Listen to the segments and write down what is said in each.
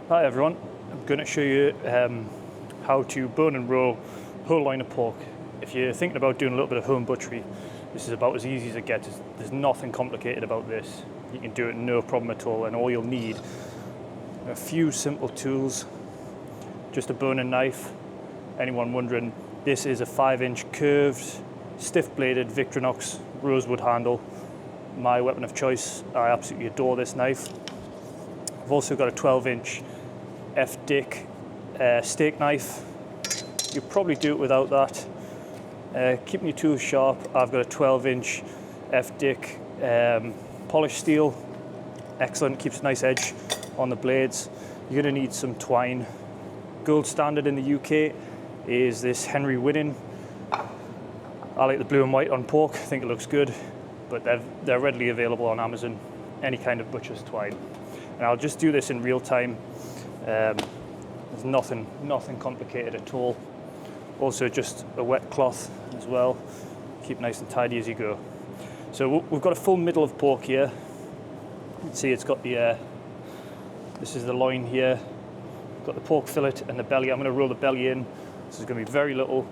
Hi everyone, I'm going to show you how to bone and roll whole loin of pork. If you're thinking about doing a little bit of home butchery, this is about as easy as it gets. There's nothing complicated about this. You can do it no problem at all, and all you'll need are a few simple tools, just a boning knife. Anyone wondering, this is a 5-inch curved, stiff-bladed Victorinox rosewood handle. My weapon of choice. I absolutely adore this knife. I've also got a 12-inch F-Dick steak knife. You probably do it without that. Keeping your tools sharp, I've got a 12-inch F-Dick polished steel. Excellent, keeps a nice edge on the blades. You're going to need some twine. Gold standard in the UK is this Henry Winning. I like the blue and white on pork, I think it looks good, but they're readily available on Amazon, any kind of butcher's twine. And I'll just do this in real time. There's nothing complicated at all. Also just a wet cloth as well. Keep nice and tidy as you go. So we've got a full middle of pork here. You can see it's got the, this is the loin here. Got the pork fillet and the belly. I'm going to roll the belly in. So there's going to be very little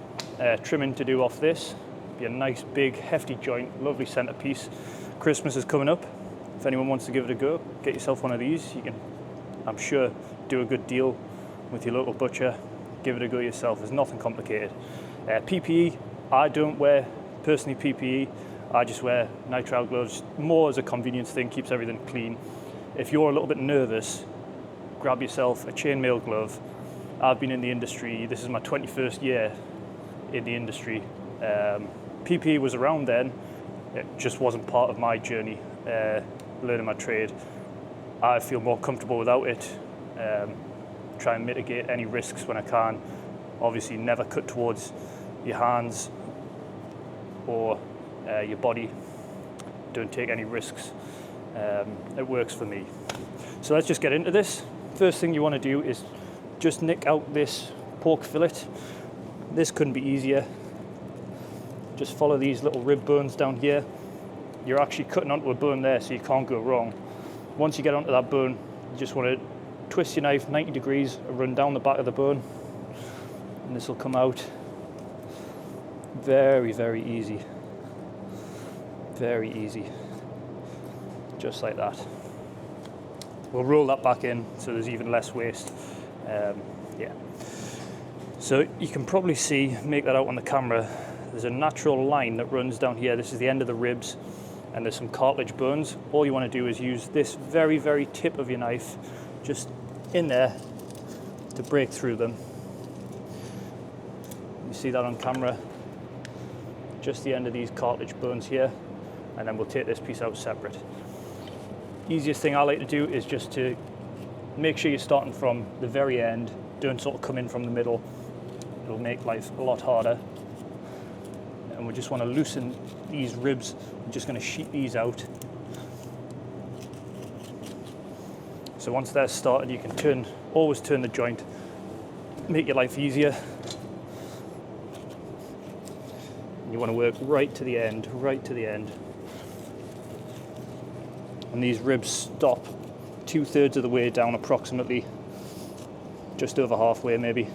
trimming to do off this. Be a nice big hefty joint, lovely centerpiece. Christmas is coming up. If anyone wants to give it a go, get yourself one of these. You can, I'm sure, do a good deal with your local butcher. Give it a go yourself. There's nothing complicated. PPE, I don't wear personally PPE. I just wear nitrile gloves, more as a convenience thing, keeps everything clean. If you're a little bit nervous, grab yourself a chainmail glove. I've been in the industry, this is my 21st year in the industry. PPE was around then, it just wasn't part of my journey. Learning my trade. I feel more comfortable without it. Try and mitigate any risks when I can. Obviously never cut towards your hands or your body. Don't take any risks. It works for me. So let's just get into this. First thing you want to do is just nick out this pork fillet. This couldn't be easier. Just follow these little rib bones down here. You're actually cutting onto a bone there, so you can't go wrong. Once you get onto that bone, you just want to twist your knife 90 degrees and run down the back of the bone, and this will come out. Very, very easy. Very easy. Just like that. We'll roll that back in so there's even less waste. Yeah. So you can probably see, make that out on the camera, there's a natural line that runs down here. This is the end of the ribs. And there's some cartilage bones. All you want to do is use this very, very tip of your knife just in there to break through them. You see that on camera? Just the end of these cartilage bones here, and then we'll take this piece out separate. Easiest thing I like to do is just to make sure you're starting from the very end. Don't sort of come in from the middle. It'll make life a lot harder. And we just want to loosen these ribs. I'm just going to sheet these out. So once they're started, you can always turn the joint, make your life easier. You want to work right to the end, right to the end. And these ribs stop 2/3 of the way down approximately, just over halfway maybe.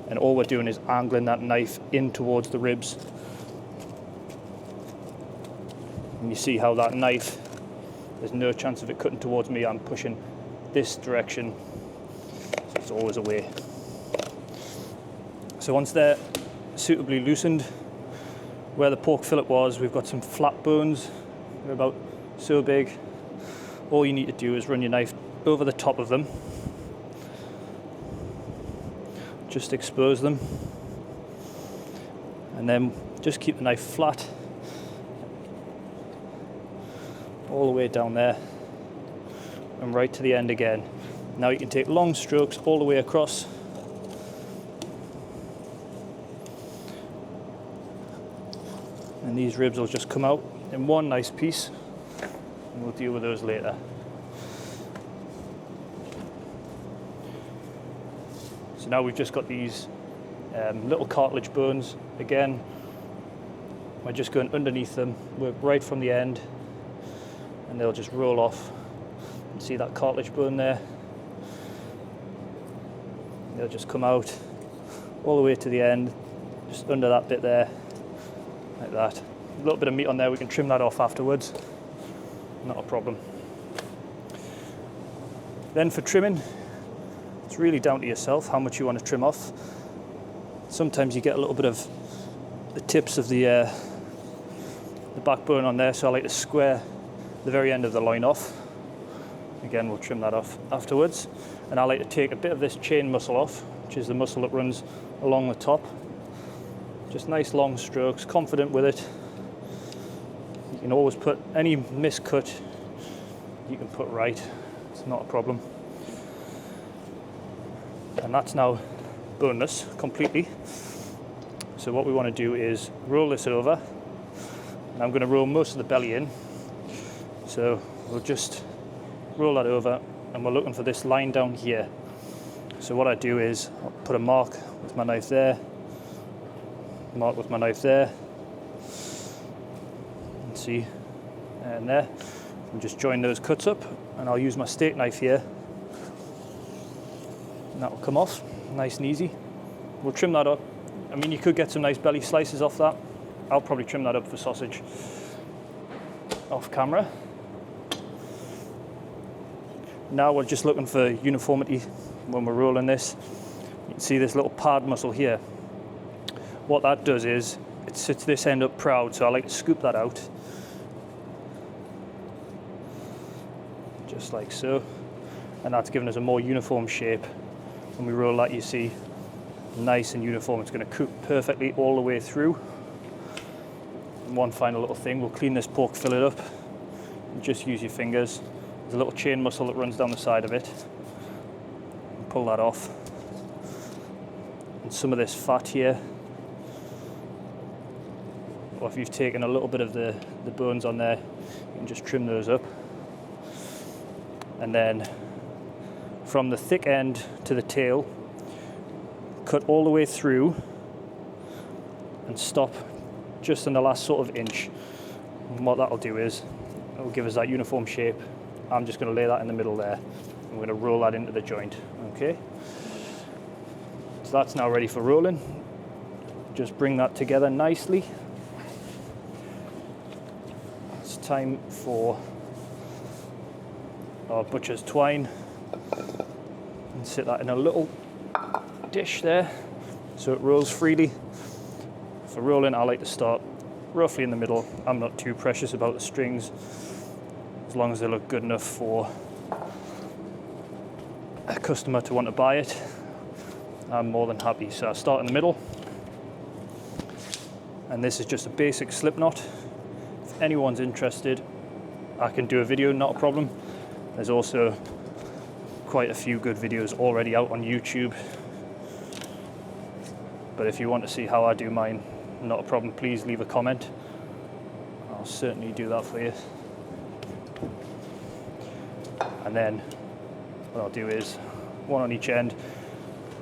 And all we're doing is angling that knife in towards the ribs. And you see how that knife, there's no chance of it cutting towards me. I'm pushing this direction, so it's always away. So once they're suitably loosened, where the pork fillet was, we've got some flat bones. They're about so big. All you need to do is run your knife over the top of them. Just expose them, and then just keep the knife flat all the way down there and right to the end again. Now you can take long strokes all the way across, and these ribs will just come out in one nice piece, and we'll deal with those later. So now we've just got these little cartilage bones. Again, we're just going underneath them, work right from the end, and they'll just roll off See that cartilage bone there? They'll just come out all the way to the end, just under that bit there, like that. A little bit of meat on there, we can trim that off afterwards, not a problem. Then for trimming, it's really down to yourself how much you want to trim off. Sometimes you get a little bit of the tips of the backbone on there, so I like to square the very end of the loin off. Again, we'll trim that off afterwards. And I like to take a bit of this chain muscle off, which is the muscle that runs along the top. Just nice long strokes, confident with it. You can always put any miscut, you can put right, it's not a problem. And that's now boneless completely. So what we want to do is roll this over. And I'm going to roll most of the belly in. So we'll just roll that over, and we're looking for this line down here. So what I do is I'll put a mark with my knife there, mark with my knife there, and see, and there, and just join those cuts up, and I'll use my steak knife here, and that will come off nice and easy. We'll trim that up. I mean, you could get some nice belly slices off that. I'll probably trim that up for sausage off camera. Now we're just looking for uniformity when we're rolling this. You can see this little pad muscle here. What that does is it sits this end up proud, so I like to scoop that out. Just like so. And that's giving us a more uniform shape. When we roll that, you see, nice and uniform. It's going to cook perfectly all the way through. And one final little thing, we'll clean this pork fillet up. And just use your fingers. There's a little chain muscle that runs down the side of it. Pull that off. And some of this fat here, or if you've taken a little bit of the bones on there, you can just trim those up. And then from the thick end to the tail, cut all the way through and stop just in the last sort of inch. And what that'll do is it'll give us that uniform shape. I'm just going to lay that in the middle there. I'm going to roll that into the joint. Okay. So that's now ready for rolling. Just bring that together nicely. It's time for our butcher's twine. And sit that in a little dish there so it rolls freely. For rolling, I like to start roughly in the middle. I'm not too precious about the strings, as long as they look good enough for a customer to want to buy it. I'm more than happy. So I start in the middle, and this is just a basic slip knot. If anyone's interested, I can do a video, not a problem. There's also quite a few good videos already out on YouTube. But if you want to see how I do mine, not a problem, please leave a comment. I'll certainly do that for you. And then what I'll do is one on each end.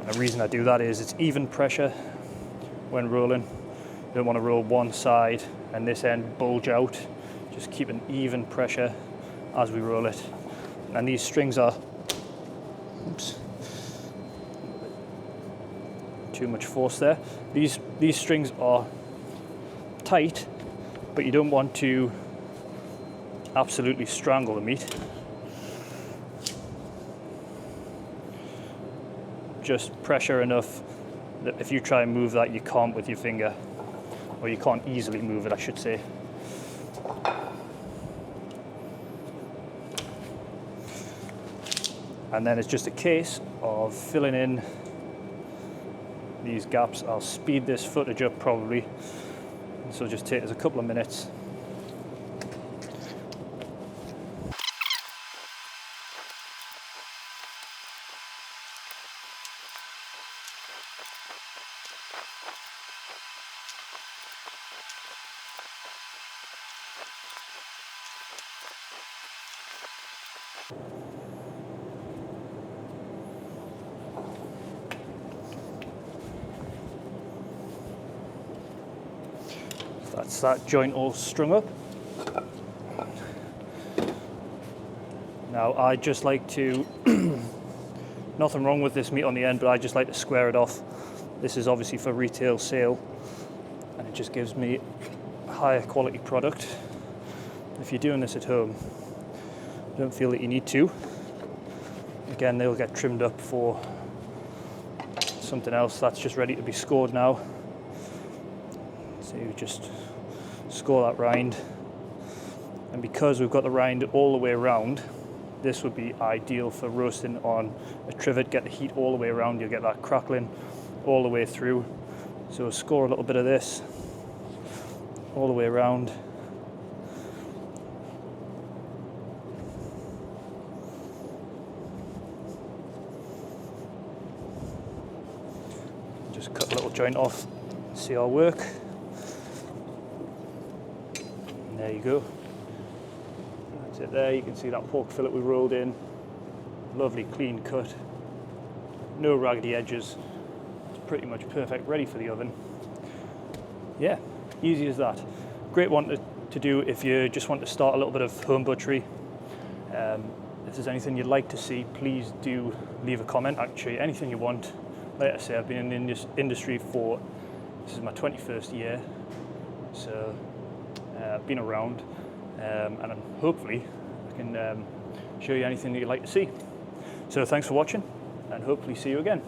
And the reason I do that is it's even pressure when rolling. You don't want to roll one side and this end bulge out. Just keep an even pressure as we roll it. And these strings are, oops, too much force there. These strings are tight, but you don't want to absolutely strangle the meat. Just pressure enough that if you try and move that, you can't with your finger, or you can't easily move it, I should say. And then it's just a case of filling in these gaps. I'll speed this footage up probably, so just take us a couple of minutes. That's that joint all strung up. Now I just like to, nothing wrong with this meat on the end, but I just like to square it off. This is obviously for retail sale, and it just gives me a higher quality product. If you're doing this at home, don't feel that you need to. Again, they'll get trimmed up for something else that's just ready to be scored now. So you just score that rind, and because we've got the rind all the way around, this would be ideal for roasting on a trivet. Get the heat all the way around, you'll get that crackling all the way through. So we'll score a little bit of this all the way around. Just cut a little joint off, see our work. And there you go. That's it there. You can see that pork fillet we rolled in. Lovely clean cut. No raggedy edges. It's pretty much perfect, ready for the oven. Yeah, easy as that. Great one to do if you just want to start a little bit of home butchery. If there's anything you'd like to see, please do leave a comment. I can show you anything you want. Like I say, I've been in the industry for, this is my 21st year, so I've been around, and hopefully I can show you anything that you'd like to see. So thanks for watching, and hopefully see you again.